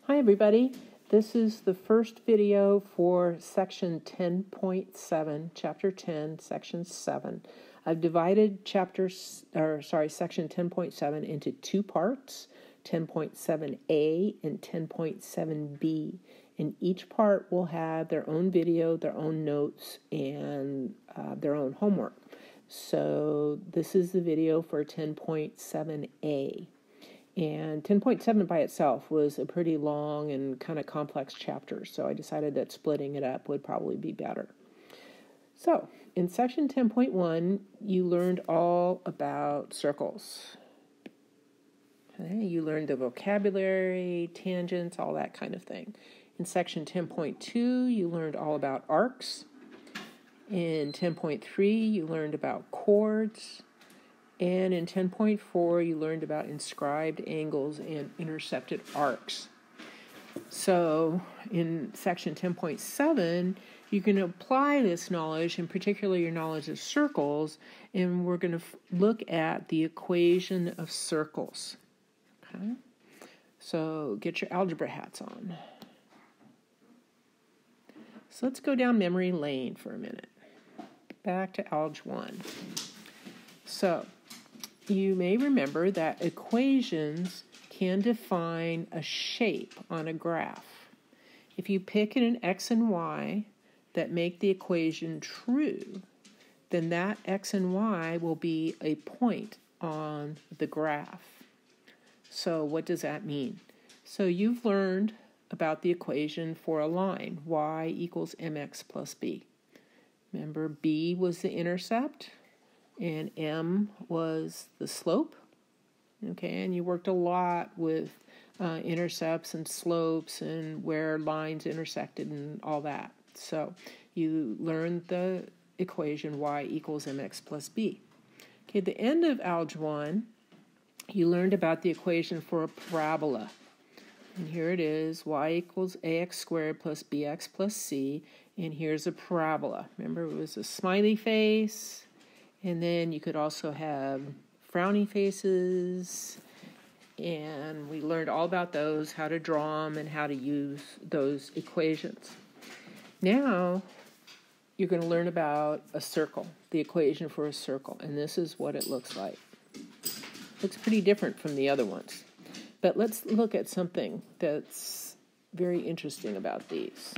Hi everybody, this is the first video for section 10.7, chapter 10, section 7. I've divided section 10.7 into two parts, 10.7a and 10.7b. And each part will have their own video, their own notes, and their own homework. So this is the video for 10.7a. And 10.7 by itself was a pretty long and kind of complex chapter, so I decided that splitting it up would probably be better. So, in section 10.1, you learned all about circles. Okay, you learned the vocabulary, tangents, all that kind of thing. In section 10.2, you learned all about arcs. In 10.3, you learned about chords. And in 10.4, you learned about inscribed angles and intercepted arcs. So in section 10.7, you can apply this knowledge, and particularly your knowledge of circles, and we're going to look at the equation of circles. Okay? So get your algebra hats on. So let's go down memory lane for a minute. Back to Alg 1. So you may remember that equations can define a shape on a graph. If you pick an x and y that make the equation true, then that x and y will be a point on the graph. So what does that mean? So you've learned about the equation for a line, y equals mx plus b. Remember, b was the intercept, and m was the slope. Okay, and you worked a lot with intercepts and slopes and where lines intersected and all that. So you learned the equation y equals mx plus b. Okay, at the end of Alg 1, you learned about the equation for a parabola. And here it is, y equals ax squared plus bx plus c, and here's a parabola. Remember, it was a smiley face, and then you could also have frowny faces, and we learned all about those, how to draw them, and how to use those equations. Now, you're going to learn about a circle, the equation for a circle, and this is what it looks like. Looks pretty different from the other ones. But let's look at something that's very interesting about these.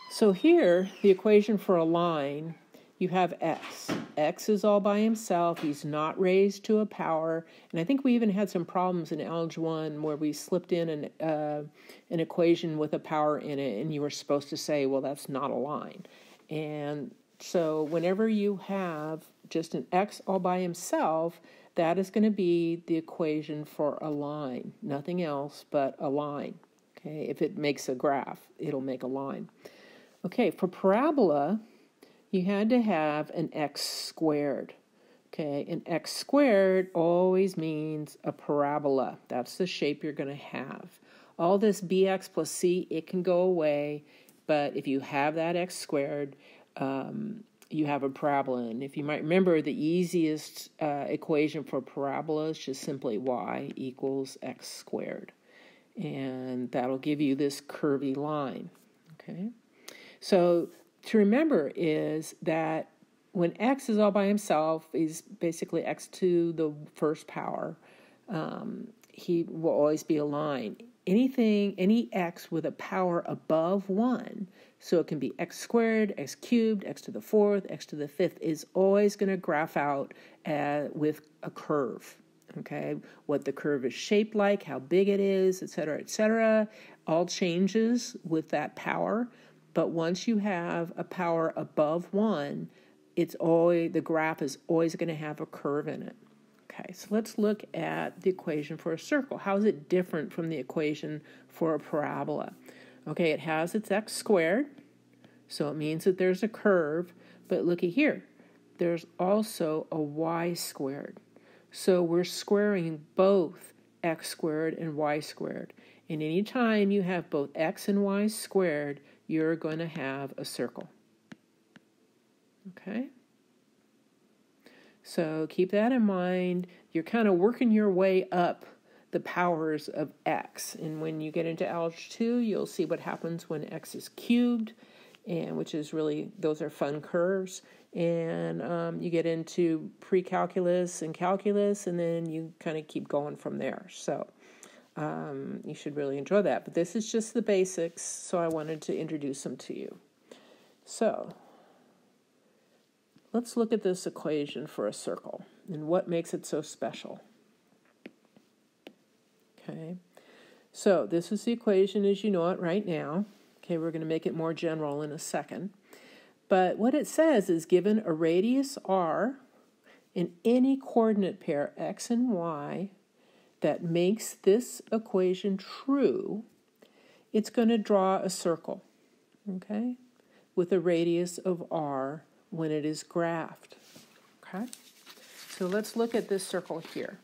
So here, the equation for a line, you have x. X is all by himself. He's not raised to a power. And I think we even had some problems in Alg 1 where we slipped in an equation with a power in it, and you were supposed to say, well, that's not a line. And so whenever you have just an x all by himself, that is going to be the equation for a line. Nothing else but a line. Okay, if it makes a graph, it'll make a line. Okay, for parabola, you had to have an x squared. Okay, an x squared always means a parabola. That's the shape you're going to have. All this bx plus c, it can go away, but if you have that x squared, you have a parabola. And if you might remember, the easiest equation for parabola is just simply y equals x squared. And that'll give you this curvy line. Okay, so to remember is that when x is all by himself, he's basically x to the first power, he will always be a line. Any x with a power above 1, so it can be x squared, x cubed, x to the fourth, x to the fifth, is always going to graph out with a curve. Okay, what the curve is shaped like, how big it is, etc., all changes with that power. But once you have a power above 1, the graph is always going to have a curve in it. Okay, so let's look at the equation for a circle. How is it different from the equation for a parabola? Okay, it has its x squared, so it means that there's a curve, but looky here, there's also a y squared. So we're squaring both x squared and y squared. And anytime you have both x and y squared, you're going to have a circle. Okay? So keep that in mind. You're kind of working your way up the powers of x. And when you get into Algebra 2, you'll see what happens when x is cubed, and which is really, those are fun curves. And you get into pre-calculus and calculus, and then you kind of keep going from there. So you should really enjoy that. But this is just the basics, so I wanted to introduce them to you. So let's look at this equation for a circle and what makes it so special. Okay, so this is the equation as you know it right now. Okay, we're going to make it more general in a second. But what it says is, given a radius r in any coordinate pair x and y that makes this equation true, it's going to draw a circle, okay, with a radius of r when it is graphed. Okay, so let's look at this circle here.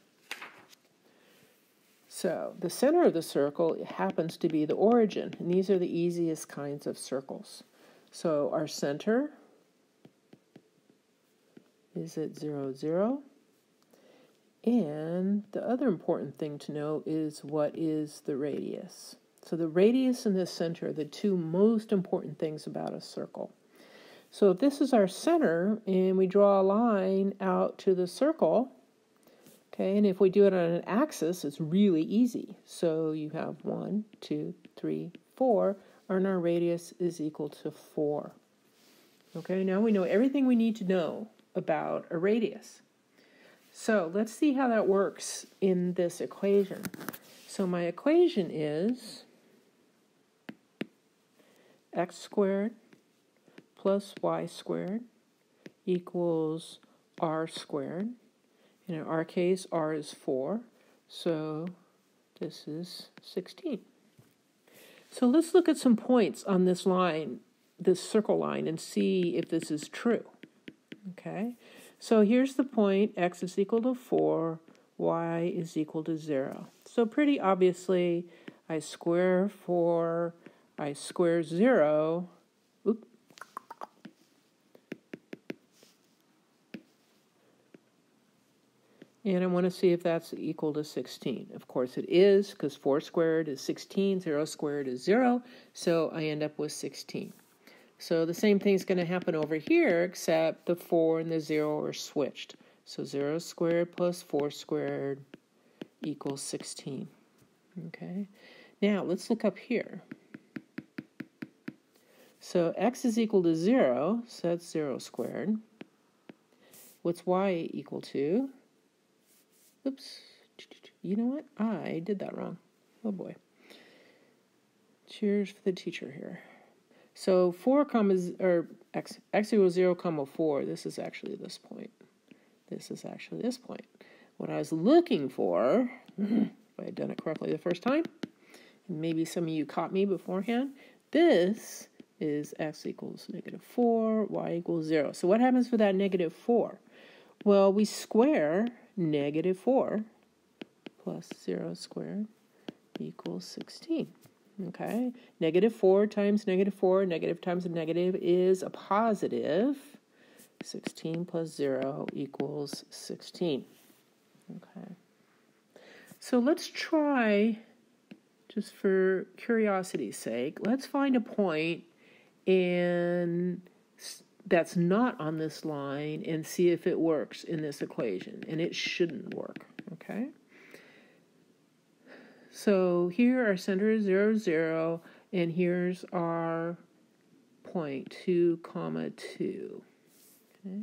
So the center of the circle happens to be the origin, and these are the easiest kinds of circles. So our center is at 0, 0. And the other important thing to know is what is the radius. So the radius and the center are the two most important things about a circle. So if this is our center and we draw a line out to the circle, okay, and if we do it on an axis, it's really easy. So you have 1, 2, 3, 4, and our radius is equal to 4. Okay, now we know everything we need to know about a radius. So let's see how that works in this equation. So my equation is x squared plus y squared equals r squared. And in our case, r is 4, so this is 16. So let's look at some points on this line, this circle line, and see if this is true. Okay, so here's the point, x is equal to 4, y is equal to 0. So pretty obviously, I square 4, I square 0, oops. And I want to see if that's equal to 16. Of course it is, because 4 squared is 16, 0 squared is 0, so I end up with 16. So the same thing's going to happen over here, except the 4 and the 0 are switched. So 0 squared plus 4 squared equals 16. Okay, now let's look up here. So x is equal to 0, so that's 0 squared. What's y equal to? Oops, you know what? I did that wrong. Oh boy. Cheers for the teacher here. So 4 x equals 0 comma 4, this is actually this point. This is actually this point. What I was looking for, if I had done it correctly the first time, and maybe some of you caught me beforehand, this is x equals negative 4, y equals 0. So what happens for that negative 4? Well, we square negative 4 plus 0 squared equals 16. Okay, negative 4 times negative 4, negative times a negative is a positive. 16 plus 0 equals 16. Okay, so let's try, just for curiosity's sake, let's find a point and that's not on this line and see if it works in this equation. And it shouldn't work, okay? So here our center is 0, 0, and here's our point, 2, comma 2. Okay?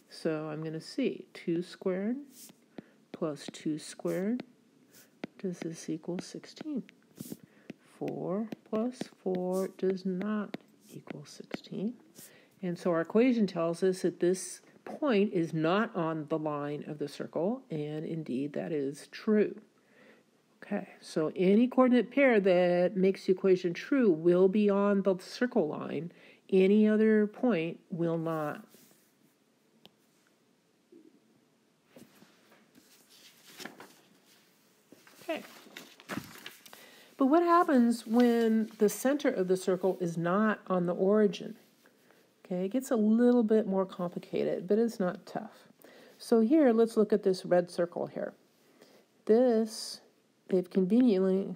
So I'm going to see 2 squared plus 2 squared. Does this equal 16? 4 plus 4 does not equal 16. And so our equation tells us that this point is not on the line of the circle, and indeed that is true. Okay, so any coordinate pair that makes the equation true will be on the circle line. Any other point will not. Okay. But what happens when the center of the circle is not on the origin? Okay, it gets a little bit more complicated, but it's not tough. So here, let's look at this red circle here. This they've conveniently...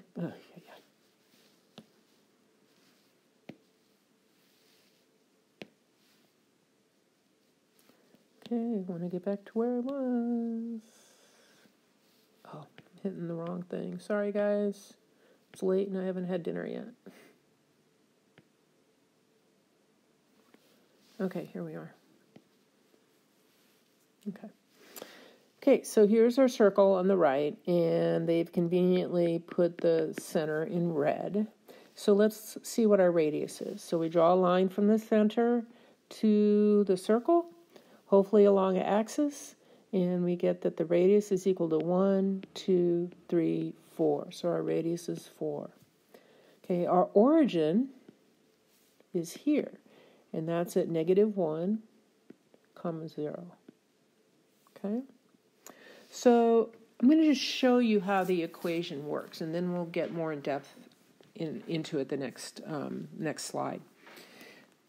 Okay, I want to get back to where I was. Oh, I'm hitting the wrong thing. Sorry, guys. It's late and I haven't had dinner yet. Okay, here we are. Okay, so here's our circle on the right, and they've conveniently put the center in red. So let's see what our radius is. So we draw a line from the center to the circle, hopefully along an axis, and we get that the radius is equal to 1, 2, 3, 4. So our radius is 4. Okay, our origin is here, and that's at -1, 0. Okay, so I'm going to just show you how the equation works, and then we'll get more in depth into it the next slide.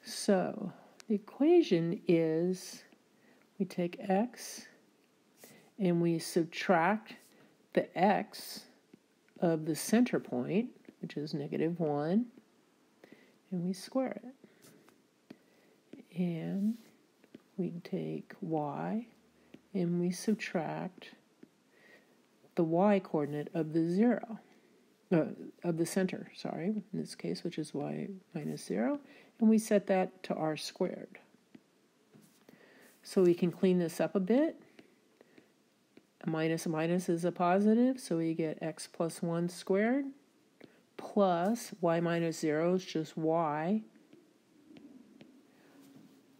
So the equation is we take x and we subtract the x of the center point, which is -1, and we square it. And we take y and we subtract the y coordinate of the of the center, in this case, which is y minus 0, and we set that to r squared. So we can clean this up a bit. A minus is a positive, so we get x plus 1 squared plus y minus 0 is just y.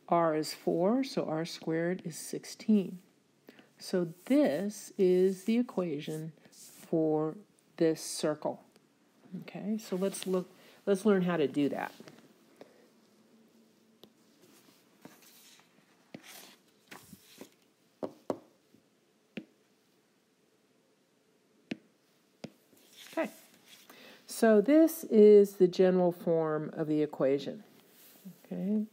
R is 4, so r squared is 16. So this is the equation for this circle. Okay, so let's learn how to do that. Okay, so this is the general form of the equation. Okay,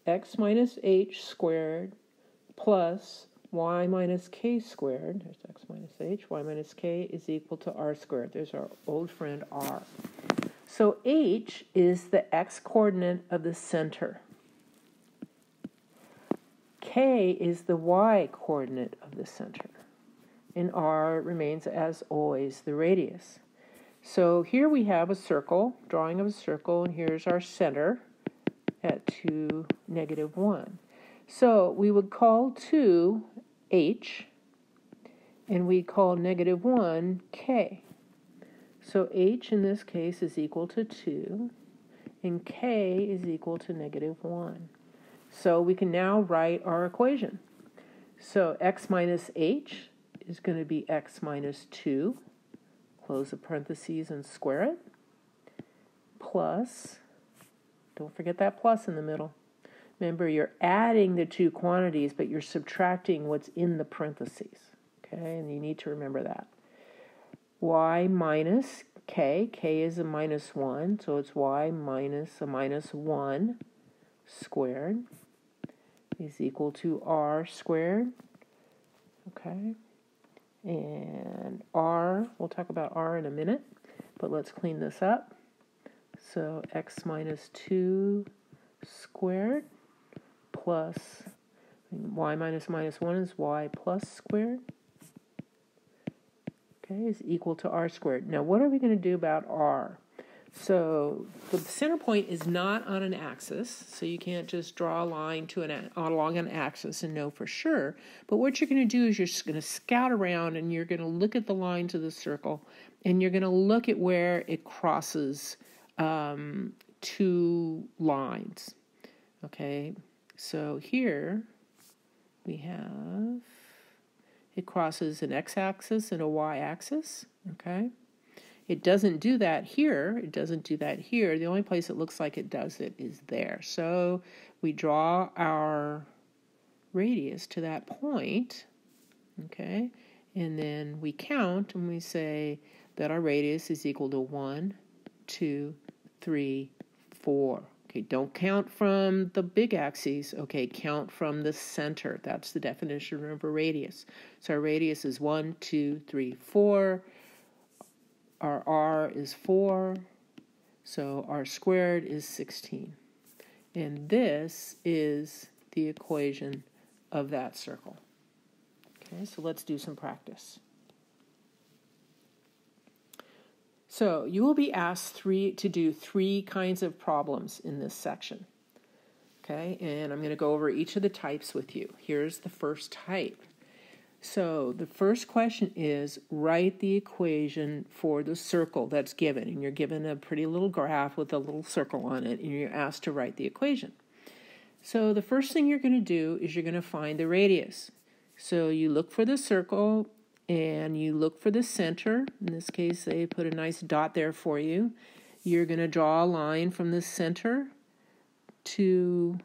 x minus h squared plus y minus k squared, there's x minus h, y minus k is equal to r squared. There's our old friend r. So h is the x coordinate of the center. K is the y coordinate of the center. And r remains, as always, the radius. So here we have a circle, drawing of a circle, and here's our center at 2, -1. So we would call 2 h, and we call -1 k. So h in this case is equal to 2, and k is equal to -1. So we can now write our equation. So x minus h is going to be x minus 2, close the parentheses and square it, plus, don't forget that plus in the middle. Remember, you're adding the two quantities, but you're subtracting what's in the parentheses. Okay, and you need to remember that. Y minus k, k is a -1, so it's y minus a -1 squared is equal to r squared. Okay, and r, we'll talk about r in a minute, but let's clean this up. So x minus 2 squared plus y minus -1 is y plus squared, okay, is equal to r squared. Now what are we going to do about r? So the center point is not on an axis, so you can't just draw a line along an axis and know for sure. But what you're going to do is you're just going to scout around, and you're going to look at the lines of the circle, and you're going to look at where it crosses two lines. Okay, so here we have, it crosses an x-axis and a y-axis, okay? It doesn't do that here. It doesn't do that here. The only place it looks like it does it is there. So we draw our radius to that point, okay? And then we count and we say that our radius is equal to 1, 2, 3, 4. Okay, don't count from the big axes. Okay, count from the center. That's the definition of a radius. So our radius is 1, 2, 3, 4. our r is 4, so r squared is 16. And this is the equation of that circle. Okay, so let's do some practice. So you will be asked to do 3 kinds of problems in this section. Okay, and I'm going to go over each of the types with you. Here's the first type. So the first question is, write the equation for the circle that's given. And you're given a pretty little graph with a little circle on it, and you're asked to write the equation. So the first thing you're going to do is you're going to find the radius. So you look for the circle, and you look for the center. In this case, they put a nice dot there for you. You're going to draw a line from the center to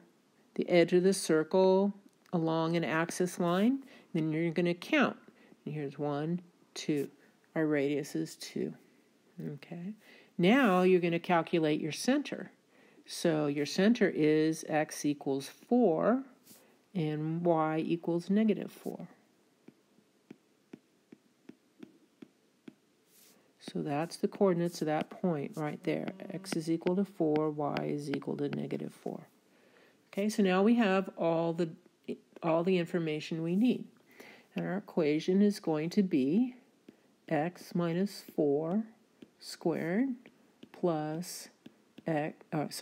the edge of the circle along an axis line. Then you're going to count. And here's 1, 2. Our radius is 2. Okay. Now you're going to calculate your center. So your center is x equals 4 and y equals negative 4. So that's the coordinates of that point right there. X is equal to 4, y is equal to negative 4. Okay, so now we have all the information we need. And our equation is going to be x minus 4 squared plus x, let's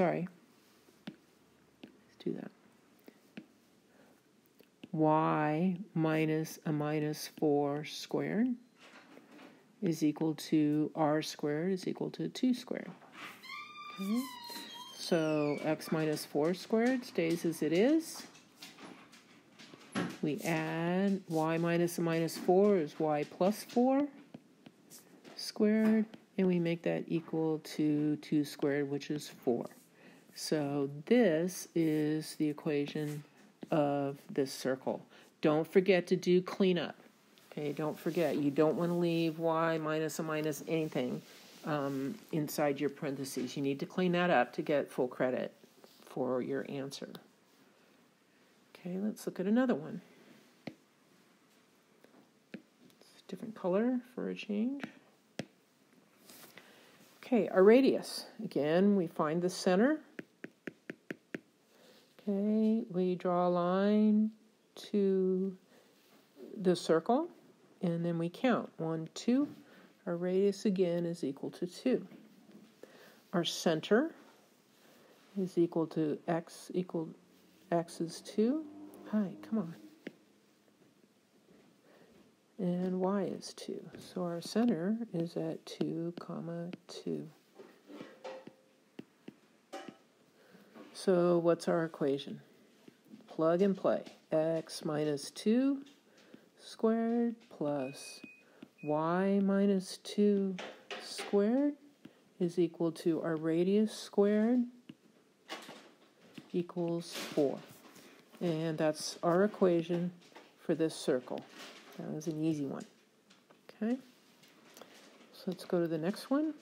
do that. Y minus a minus 4 squared is equal to r squared is equal to 2 squared. Okay. So x minus 4 squared stays as it is. We add y minus a minus 4 is y plus 4 squared, and we make that equal to 2 squared, which is 4. So this is the equation of this circle. Don't forget to do cleanup. Okay, don't forget, you don't want to leave y minus a minus anything inside your parentheses. You need to clean that up to get full credit for your answer. Okay, let's look at another one. It's a different color for a change. Okay, our radius. Again, we find the center. Okay, we draw a line to the circle, and then we count. 1, 2. Our radius again is equal to 2. Our center is equal to x is 2. Hi, come on. And y is 2. So our center is at 2, 2. So what's our equation? Plug and play. X minus 2 squared plus y minus 2 squared is equal to our radius squared equals 4. And that's our equation for this circle. That was an easy one. Okay, so let's go to the next one.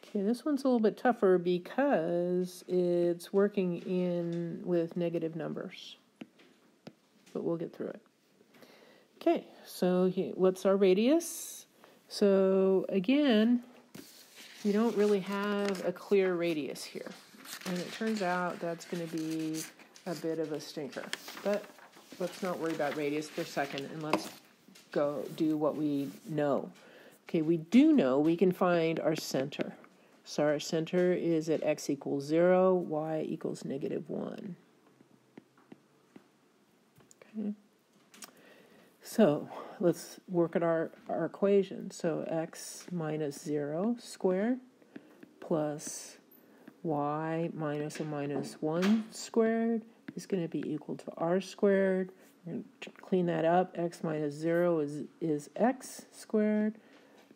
Okay, this one's a little bit tougher because it's working with negative numbers, but we'll get through it. Okay, so what's our radius? So again, you don't really have a clear radius here, and it turns out that's going to be a bit of a stinker. But let's not worry about radius for a second, and let's go do what we know. Okay, we do know we can find our center. So our center is at x equals 0, y equals negative 1. Okay. So let's work at our equation. So x minus 0 squared plus y minus a minus 1 squared is going to be equal to r squared. We're going to clean that up. X minus 0 is x squared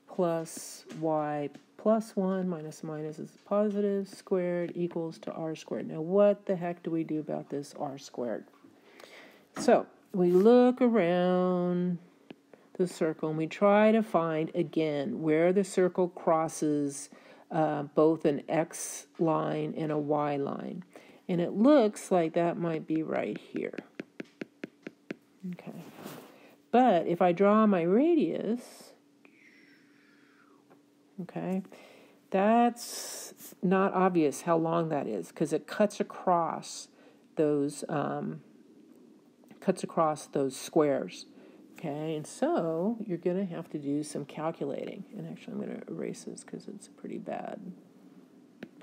plus y plus 1 minus minus is positive squared equals to r squared. Now what the heck do we do about this r squared? So we look around the circle and we try to find again where the circle crosses both an x line and a y line. And it looks like that might be right here. Okay. But if I draw my radius, Okay, that's not obvious how long that is because it cuts across those squares. Okay, and so you're going to have to do some calculating. And actually, I'm going to erase this because it's a pretty bad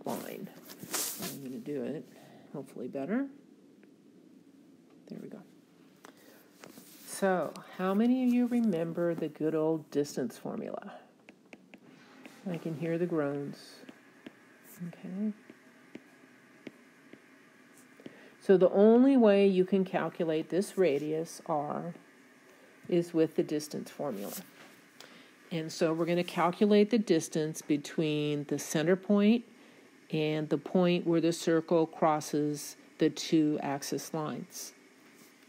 line. I'm going to do it, hopefully better. There we go. So, how many of you remember the good old distance formula? I can hear the groans. Okay. So the only way you can calculate this radius, r, is with the distance formula. And so we're going to calculate the distance between the center point and the point where the circle crosses the two axis lines.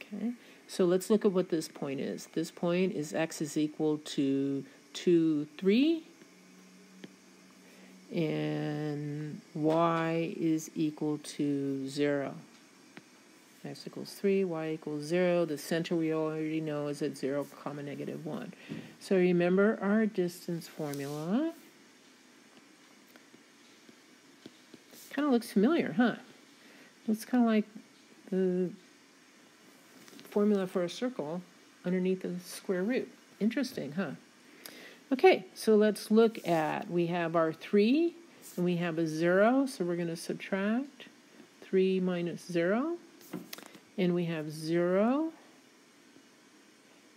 Okay, so let's look at what this point is. This point is x is equal to 2, 3, and y is equal to 0. X equals 3, y equals 0. The center we already know is at 0, -1. So remember our distance formula. Kind of looks familiar, huh? It's kind of like the formula for a circle underneath the square root. Interesting, huh? Okay, so let's look at, we have our 3, and we have a 0, so we're going to subtract 3 minus 0, and we have 0,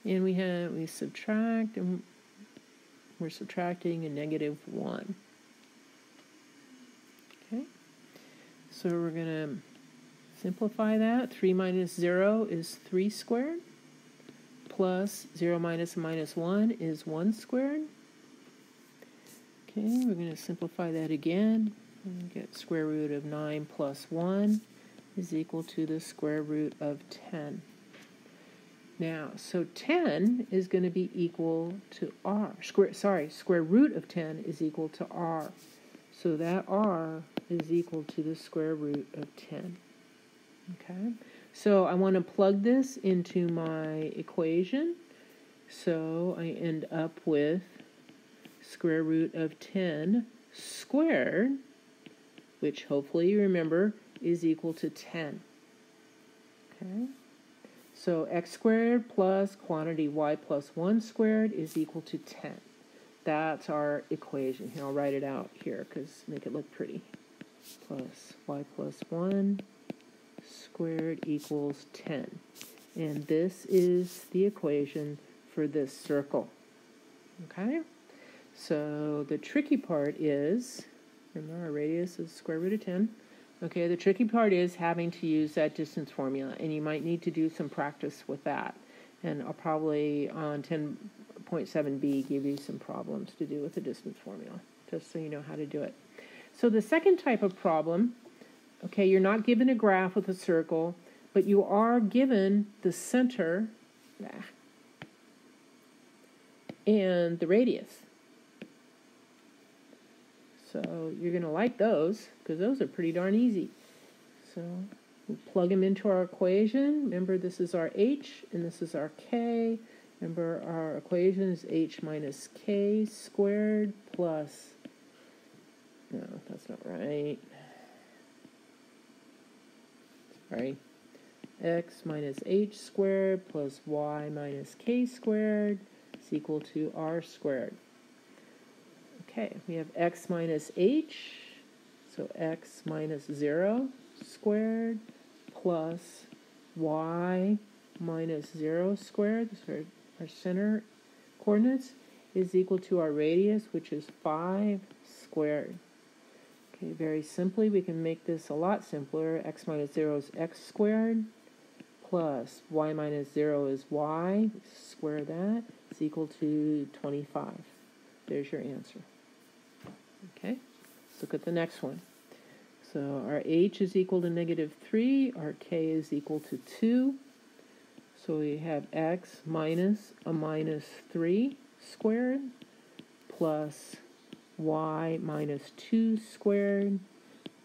and we subtract, and we're subtracting a -1. Okay, so we're going to simplify that. 3 minus 0 is 3 squared. Plus 0 minus -1 is 1 squared. Okay, we're going to simplify that again. And get square root of 9 plus 1 is equal to the square root of 10. Now, so 10 is going to be equal to r. Square root of 10 is equal to r. So that r is equal to the square root of 10. Okay, so I want to plug this into my equation. So I end up with square root of 10 squared, which hopefully you remember is equal to 10. Okay, so x squared plus quantity y plus 1 squared is equal to 10. That's our equation. Here, I'll write it out here because make it look pretty. Plus y plus 1 squared equals 10. And this is the equation for this circle. Okay? So the tricky part is, remember our radius is square root of 10. Okay, the tricky part is having to use that distance formula, and you might need to do some practice with that. And I'll probably on 10.7b give you some problems to do with the distance formula, just so you know how to do it. So the second type of problem, okay, you're not given a graph with a circle, but you are given the center and the radius. So you're going to like those because those are pretty darn easy. So we'll plug them into our equation. Remember, this is our h and this is our k. Remember, our equation is h minus k squared plus, no, that's not right. Sorry. X minus h squared plus y minus k squared is equal to r squared. Okay, we have x minus h, so x minus 0 squared plus y minus 0 squared, so our center coordinates, is equal to our radius, which is 5 squared. Okay, very simply, we can make this a lot simpler. X minus 0 is x squared, plus y minus 0 is y, square that, is equal to 25. There's your answer. Okay, let's look at the next one. So our h is equal to -3, our k is equal to 2. So we have x minus a minus 3 squared plus y minus 2 squared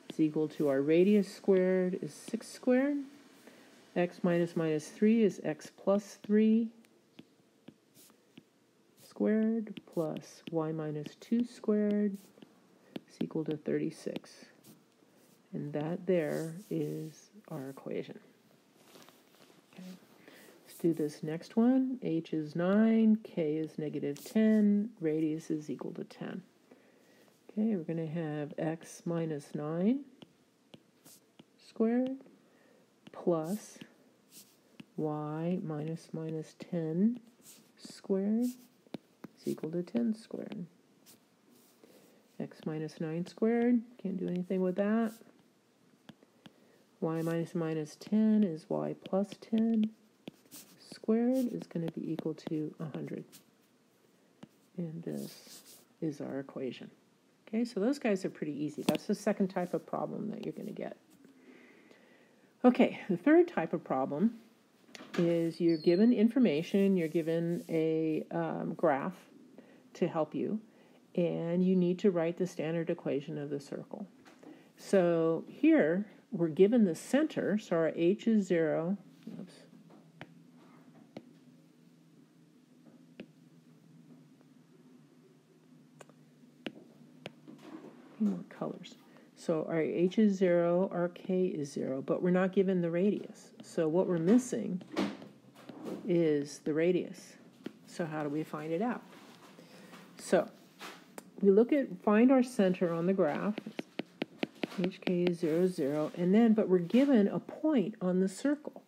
is equal to our radius squared is 6 squared. X minus minus 3 is x plus 3 squared plus y minus 2 squared is equal to 36. And that there is our equation. Okay. Let's do this next one. H is 9, k is negative 10, radius is equal to 10. Okay, we're going to have x minus 9 squared plus y minus 10 squared is equal to 10 squared. X minus 9 squared, can't do anything with that. Y minus 10 is y plus 10 squared is going to be equal to 100. And this is our equation. Okay, so those guys are pretty easy. That's the second type of problem that you're going to get. Okay, the third type of problem is you're given information, you're given a graph to help you, and you need to write the standard equation of the circle. So here, we're given the center, so our h is 0. Oops. More colors. So our h is 0, our k is 0, but we're not given the radius. So what we're missing is the radius. So how do we find it out? So we find our center on the graph. HK is 0, 0, and then, but we're given a point on the circle.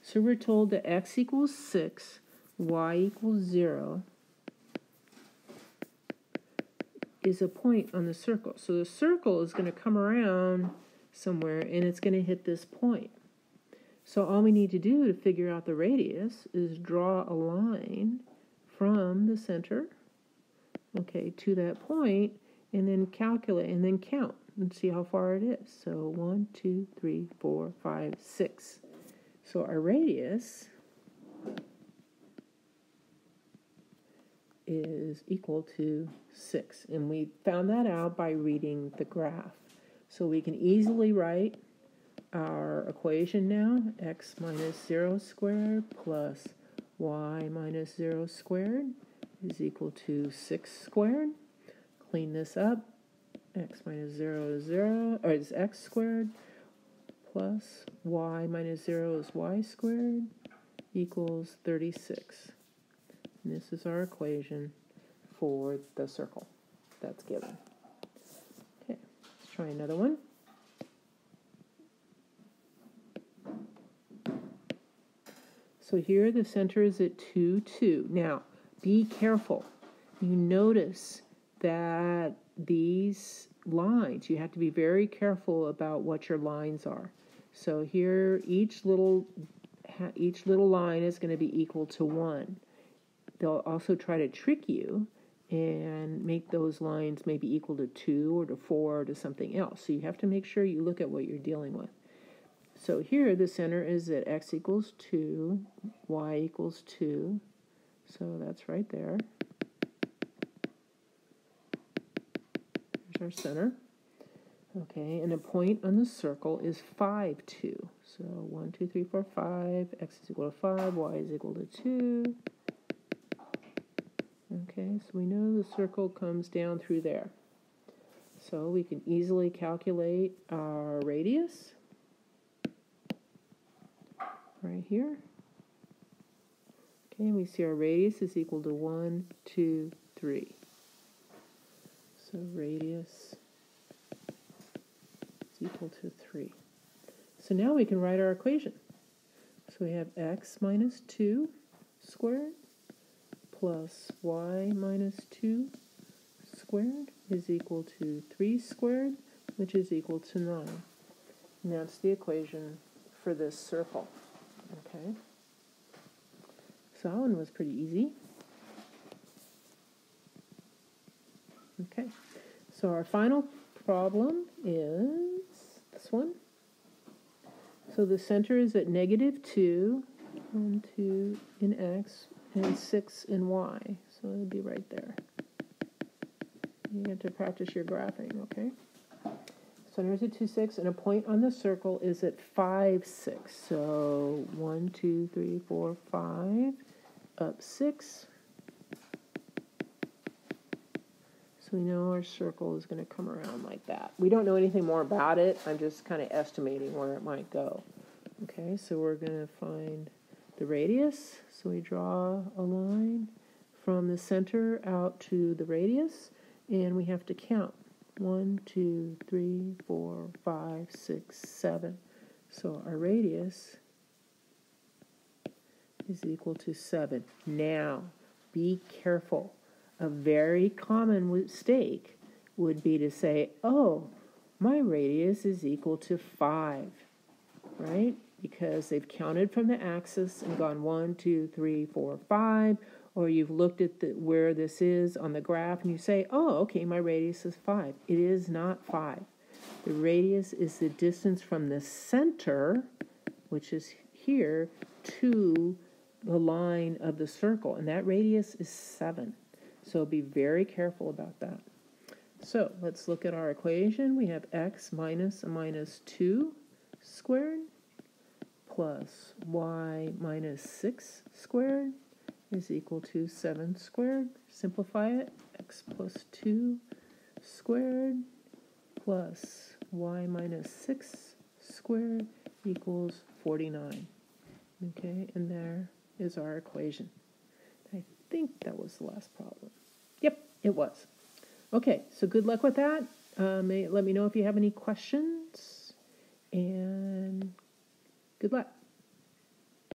So we're told that x equals 6, y equals 0, is a point on the circle. So the circle is going to come around somewhere and it's going to hit this point. So all we need to do to figure out the radius is draw a line from the center, okay, to that point, and then calculate and then count and see how far it is. So 1, 2, 3, 4, 5, 6. So our radius is equal to 6. And we found that out by reading the graph. So we can easily write our equation now. X minus 0 squared plus y minus 0 squared is equal to 6 squared. Clean this up. X minus 0 is 0, or is x squared plus y minus 0 is y squared equals 36. And this is our equation for the circle that's given. Okay, let's try another one. So here the center is at 2, 2. Now, be careful. You notice that these lines, you have to be very careful about what your lines are. So here, each little line is going to be equal to 1. They'll also try to trick you and make those lines maybe equal to 2 or to 4 or to something else. So you have to make sure you look at what you're dealing with. So here the center is at x equals 2, y equals 2. So that's right there. There's our center. Okay, and a point on the circle is 5, 2. So 1, 2, 3, 4, 5. X is equal to 5, y is equal to 2. Okay, so we know the circle comes down through there. So we can easily calculate our radius right here. Okay, we see our radius is equal to 1, 2, 3. So radius is equal to 3. So now we can write our equation. So we have x minus 2 squared plus y minus 2 squared is equal to 3 squared, which is equal to 9. And that's the equation for this circle. Okay. So that one was pretty easy. Okay. So our final problem is this one. So the center is at negative 2, 1, 2 in x, and 6 in y. So it'll be right there. You have to practice your graphing, okay? Center is at 2, 6, and a point on the circle is at 5, 6. So 1, 2, 3, 4, 5, up 6. we know our circle is going to come around like that. We don't know anything more about it. I'm just kind of estimating where it might go. Okay, so we're going to find the radius. So we draw a line from the center out to the radius, and we have to count. 1, 2, 3, 4, 5, 6, 7. So our radius is equal to 7. Now, be careful. A very common mistake would be to say, oh, my radius is equal to 5, right? Because they've counted from the axis and gone 1, 2, 3, 4, 5, or you've looked at where this is on the graph and you say, oh, okay, my radius is 5. It is not 5. The radius is the distance from the center, which is here, to the line of the circle, and that radius is 7. So be very careful about that. So let's look at our equation. We have x minus a minus 2 squared plus y minus 6 squared is equal to 7 squared. Simplify it. X plus 2 squared plus y minus 6 squared equals 49. Okay, and there is our equation. I think that was the last problem. Yep, it was. Okay, so good luck with that. Let me know if you have any questions, and good luck.